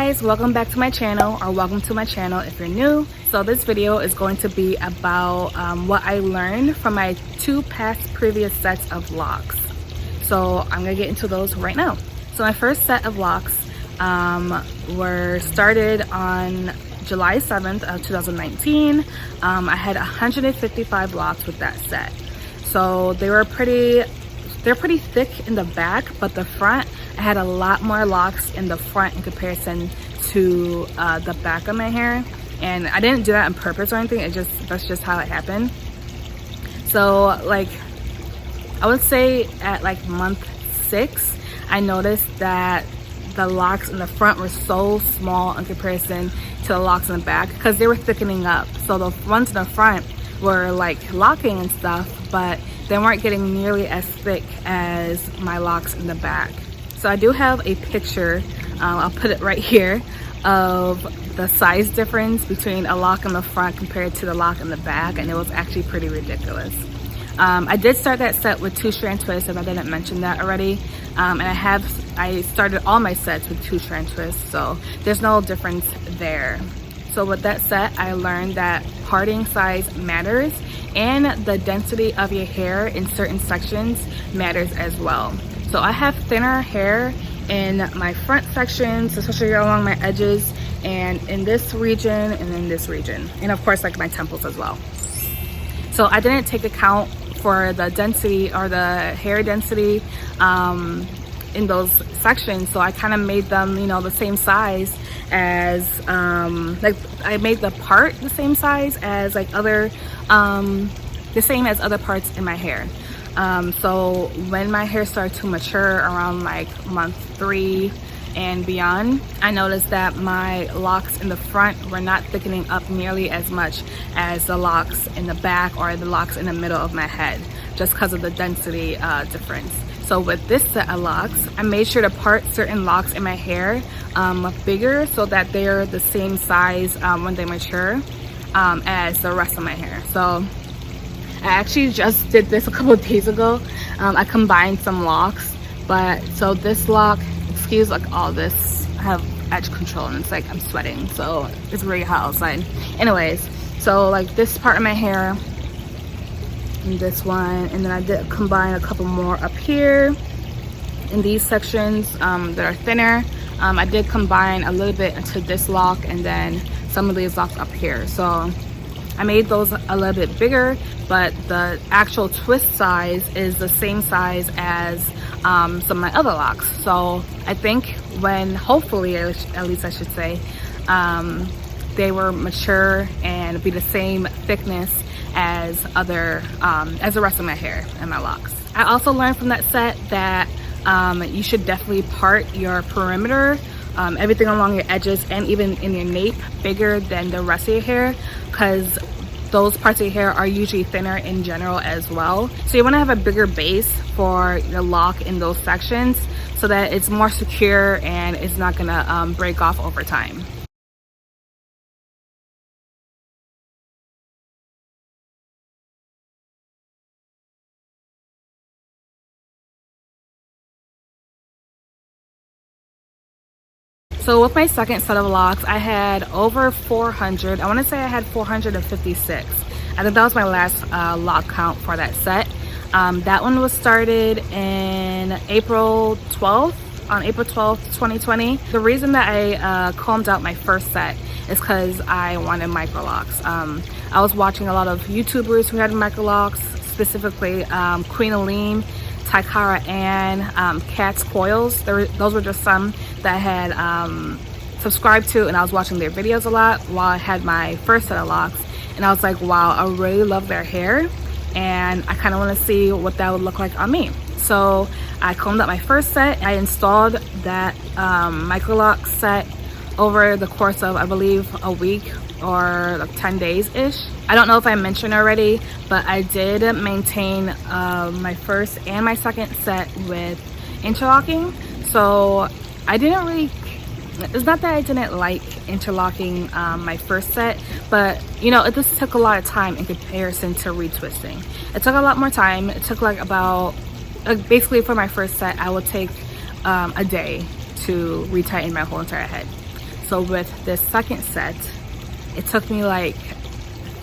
guys, welcome back to my channel, or welcome to my channel if you're new. So this video is going to be about what I learned from my two previous sets of locks. So I'm gonna get into those right now. So my first set of locks were started on July 7th of 2019. I had 155 locks with that set. So they're pretty thick in the back, but the front, I had a lot more locks in the front in comparison to the back of my hair. And I didn't do that on purpose or anything, that's just how it happened. So like, I would say at like month 6, I noticed that the locks in the front were so small in comparison to the locks in the back, because they were thickening up. So the ones in the front were like locking and stuff, but they weren't getting nearly as thick as my locks in the back. So I do have a picture, I'll put it right here, of the size difference between a lock in the front compared to the lock in the back, and it was actually pretty ridiculous. I did start that set with 2-strand twists, if I didn't mention that already. And I started all my sets with 2-strand twists, so there's no difference there. So with that set, I learned that parting size matters, and the density of your hair in certain sections matters as well. So I have thinner hair in my front sections, especially along my edges, and in this region and in this region, and of course like my temples as well. So I didn't take account for the density or the hair density in those sections, so I kind of made them, you know, the same size as like I made the part the same size as like other the same as other parts in my hair. So when my hair started to mature around like month 3 and beyond, I noticed that my locks in the front were not thickening up nearly as much as the locks in the back or the locks in the middle of my head, just because of the density difference. So with this set of locks, I made sure to part certain locks in my hair bigger, so that they're the same size when they mature as the rest of my hair. So I actually just did this a couple of days ago. I combined some locks, but so this lock, excuse like all this, I have edge control and it's like I'm sweating, so it's really hot outside. Anyways, so like this part of my hair and this one, and then I did combine a couple more up here in these sections that are thinner. I did combine a little bit into this lock and then some of these locks up here. So I made those a little bit bigger, but the actual twist size is the same size as some of my other locks. So I think when, hopefully, at least I should say, they were mature and be the same thickness as as the rest of my hair and my locks. I also learned from that set that you should definitely part your perimeter, everything along your edges and even in your nape, bigger than the rest of your hair, because those parts of your hair are usually thinner in general as well. So you want to have a bigger base for your lock in those sections so that it's more secure and it's not gonna break off over time. So with my second set of locks, I had over 400. I want to say I had 456. I think that was my last lock count for that set. That one was started in April 12th, on April 12th, 2020. The reason that I combed out my first set is because I wanted micro locks. I was watching a lot of YouTubers who had micro locks, specifically Queen Aline, Tykara Ann, Cat's Coils. Those were just some that I had subscribed to, and I was watching their videos a lot while I had my first set of locks. And I was like, wow, I really love their hair, and I kind of want to see what that would look like on me. So I combed out my first set. I installed that micro lock set over the course of, I believe, a week or like 10 days ish. I don't know if I mentioned already, but I did maintain my first and my second set with interlocking. So I didn't really, it's not that I didn't like interlocking my first set, but you know, it just took a lot of time in comparison to retwisting. It took a lot more time. It took like about, basically for my first set, I would take a day to retighten my whole entire head. So with this second set, it took me like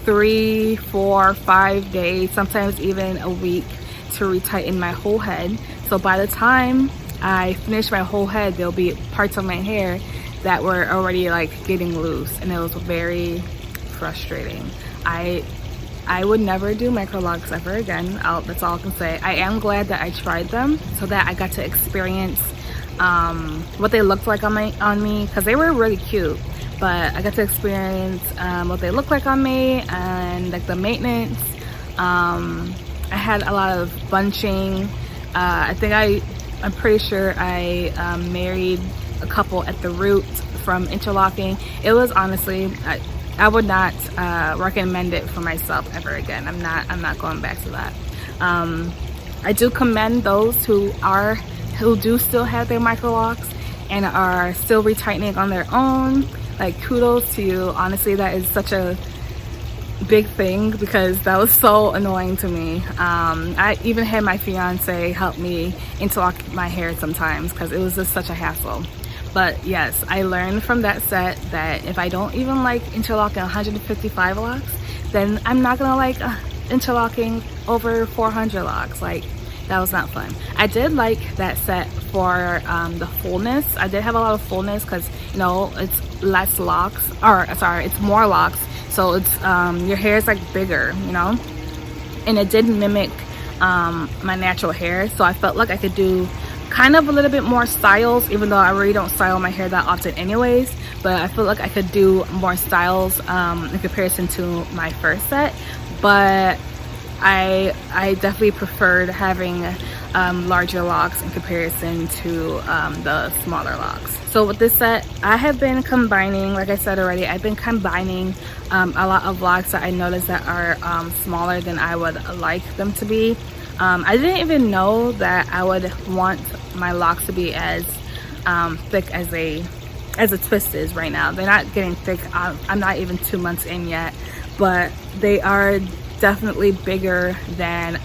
3, 4, 5 days, sometimes even a week to retighten my whole head. So by the time I finish my whole head, there'll be parts of my hair that were already like getting loose, and it was very frustrating. I would never do micro locks ever again. That's all I can say. I am glad that I tried them so that I got to experience what they looked like on me, because they were really cute. But I got to experience what they look like on me, and like the maintenance. I had a lot of bunching. I'm pretty sure I married a couple at the root from interlocking. It was honestly, I would not recommend it for myself ever again. I'm not going back to that. I do commend those who do still have their micro locks and are still retightening on their own. Like, kudos to you. Honestly, that is such a big thing, because that was so annoying to me. I even had my fiance help me interlock my hair sometimes because it was just such a hassle. But yes, I learned from that set that if I don't even like interlocking 155 locks, then I'm not gonna like interlocking over 400 locks. Like, that was not fun. I did like that set for the fullness. I did have a lot of fullness because, you know, it's less locks, or sorry, it's more locks. So it's your hair is like bigger, you know, and it did mimic my natural hair. So I felt like I could do kind of a little bit more styles, even though I really don't style my hair that often anyways. But I feel like I could do more styles in comparison to my first set. But I definitely preferred having larger locks in comparison to the smaller locks. So with this set, I have been combining, like I said already, I've been combining a lot of locks that I noticed that are smaller than I would like them to be. I didn't even know that I would want my locks to be as thick as a twist is right now. They're not getting thick. I'm not even 2 months in yet, but they are definitely bigger than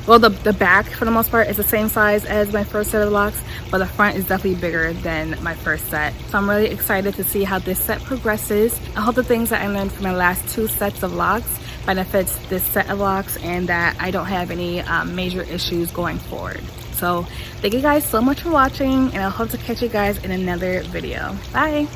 well, the back for the most part is the same size as my first set of locks, but the front is definitely bigger than my first set. So I'm really excited to see how this set progresses. I hope the things that I learned from my last 2 sets of locks benefits this set of locks, and that I don't have any major issues going forward. So thank you guys so much for watching, and I hope to catch you guys in another video. Bye.